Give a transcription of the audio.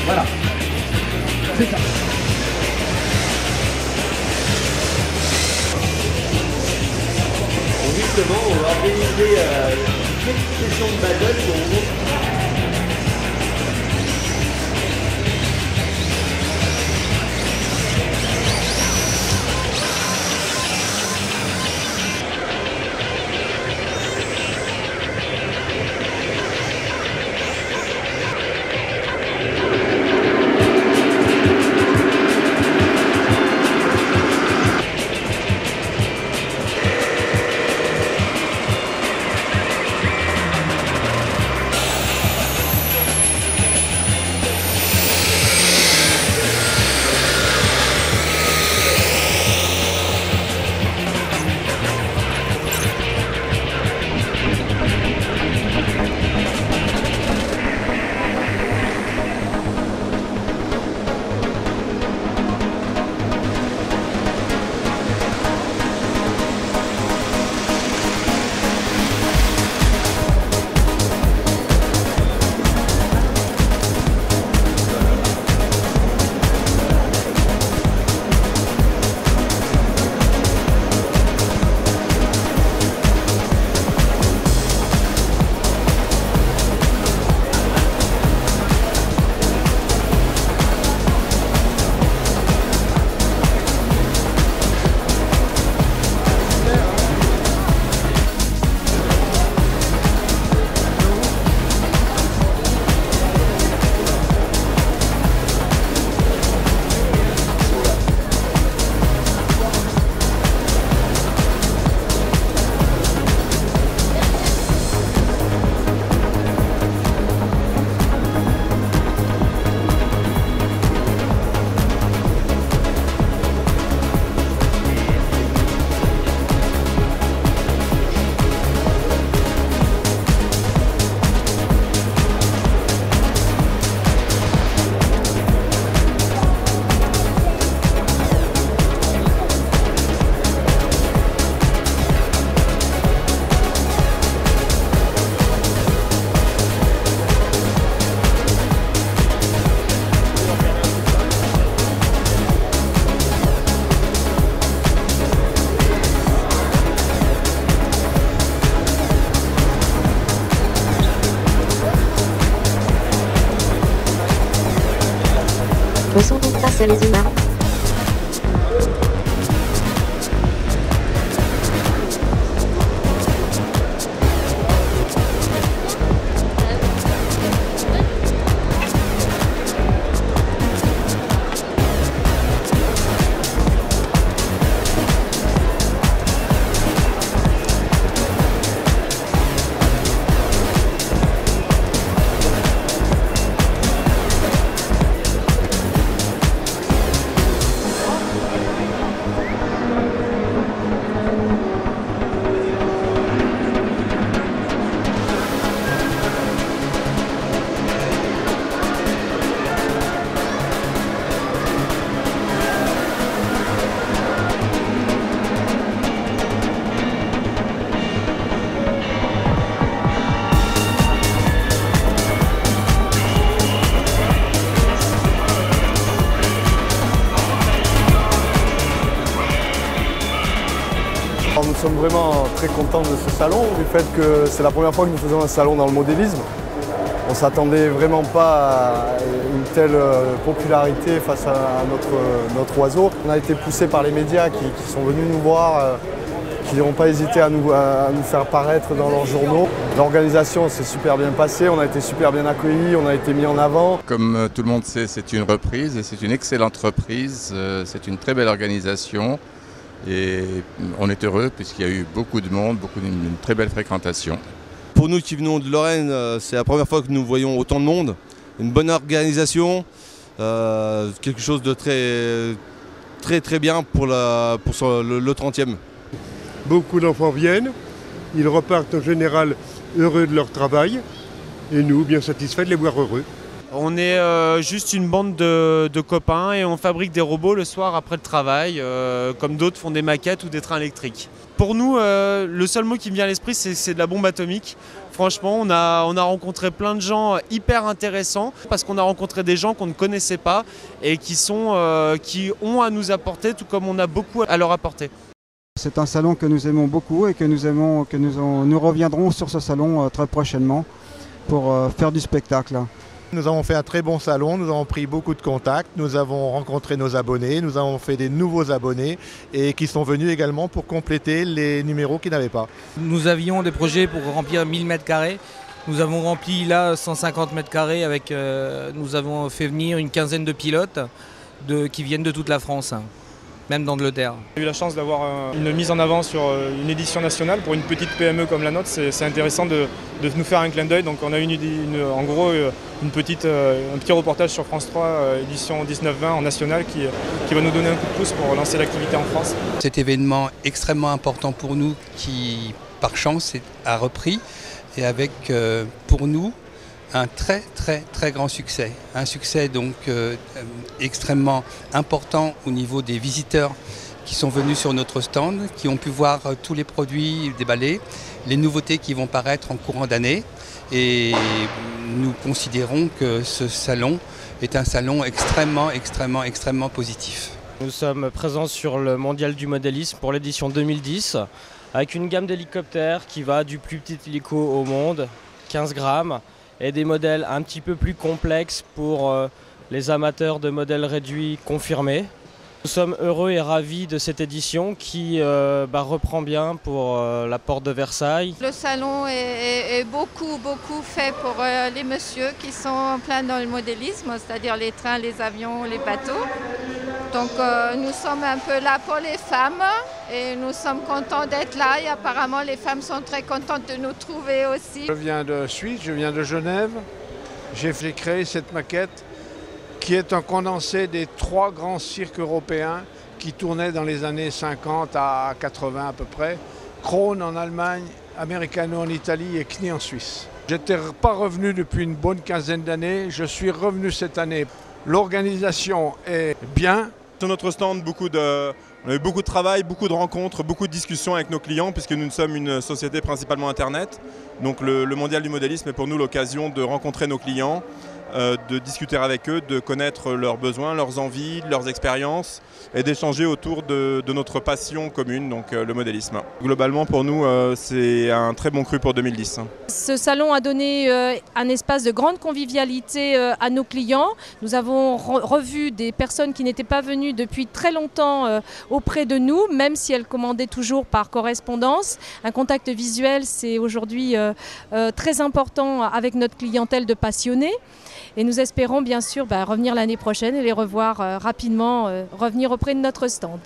Voilà, c'est ça. Donc justement, on va organiser une petite session de battle pour vous montrer. Ne sont donc pas seuls les humains. vraiment très contents de ce salon, du fait que c'est la première fois que nous faisons un salon dans le modélisme. On ne s'attendait vraiment pas à une telle popularité face à notre oiseau. On a été poussé par les médias qui sont venus nous voir, qui n'ont pas hésité à nous faire paraître dans leurs journaux. L'organisation s'est super bien passée, on a été super bien accueillis, on a été mis en avant. Comme tout le monde sait, c'est une reprise et c'est une excellente reprise, c'est une très belle organisation et on est heureux puisqu'il y a eu beaucoup de monde, une très belle fréquentation. Pour nous qui venons de Lorraine, c'est la première fois que nous voyons autant de monde, une bonne organisation, quelque chose de très bien pour le 30e. Beaucoup d'enfants viennent, ils repartent en général heureux de leur travail et nous bien satisfaits de les voir heureux. On est juste une bande de copains et on fabrique des robots le soir après le travail, comme d'autres font des maquettes ou des trains électriques. Pour nous, le seul mot qui me vient à l'esprit, c'est de la bombe atomique. Franchement, on a rencontré plein de gens hyper intéressants parce qu'on a rencontré des gens qu'on ne connaissait pas et qui ont à nous apporter, tout comme on a beaucoup à leur apporter. C'est un salon que nous aimons beaucoup et que nous reviendrons sur ce salon très prochainement pour faire du spectacle. Nous avons fait un très bon salon, nous avons pris beaucoup de contacts, nous avons rencontré nos abonnés, nous avons fait des nouveaux abonnés et qui sont venus également pour compléter les numéros qu'ils n'avaient pas. Nous avions des projets pour remplir 1000 m². Nous avons rempli là 150 m² avec, nous avons fait venir une quinzaine de pilotes qui viennent de toute la France, même d'Angleterre. J'ai eu la chance d'avoir une mise en avant sur une édition nationale. Pour une petite PME comme la nôtre, c'est intéressant de nous faire un clin d'œil. Donc on a en gros un petit reportage sur France 3, édition 19-20 en national, qui va nous donner un coup de pouce pour lancer l'activité en France. Cet événement extrêmement important pour nous qui, par chance, a repris et avec, pour nous, un très grand succès. Un succès donc extrêmement important au niveau des visiteurs qui sont venus sur notre stand, qui ont pu voir tous les produits déballés, les nouveautés qui vont paraître en courant d'année. Et nous considérons que ce salon est un salon extrêmement positif. Nous sommes présents sur le Mondial du modélisme pour l'édition 2010 avec une gamme d'hélicoptères qui va du plus petit hélico au monde, 15 grammes, et des modèles un petit peu plus complexes pour les amateurs de modèles réduits confirmés. Nous sommes heureux et ravis de cette édition qui reprend bien pour la porte de Versailles. Le salon est beaucoup fait pour les messieurs qui sont pleins dans le modélisme, c'est-à-dire les trains, les avions, les bateaux. Donc nous sommes un peu là pour les femmes et nous sommes contents d'être là et apparemment les femmes sont très contentes de nous trouver aussi. Je viens de Suisse, je viens de Genève. J'ai créé cette maquette qui est un condensé des 3 grands cirques européens qui tournaient dans les années 50 à 80 à peu près. Krone en Allemagne, Americano en Italie et Knie en Suisse. J'étais pas revenu depuis une bonne quinzaine d'années, je suis revenu cette année. L'organisation est bien. Sur notre stand, on a eu beaucoup de travail, beaucoup de rencontres, beaucoup de discussions avec nos clients puisque nous sommes une société principalement Internet. Donc le Mondial du modélisme est pour nous l'occasion de rencontrer nos clients, de discuter avec eux, de connaître leurs besoins, leurs envies, leurs expériences et d'échanger autour de notre passion commune, donc le modélisme. Globalement pour nous c'est un très bon cru pour 2010. Ce salon a donné un espace de grande convivialité à nos clients. Nous avons revu des personnes qui n'étaient pas venues depuis très longtemps auprès de nous, même si elles commandaient toujours par correspondance. Un contact visuel, c'est aujourd'hui très important avec notre clientèle de passionnés. Et nous espérons bien sûr revenir l'année prochaine et les revoir rapidement, revenir auprès de notre stand.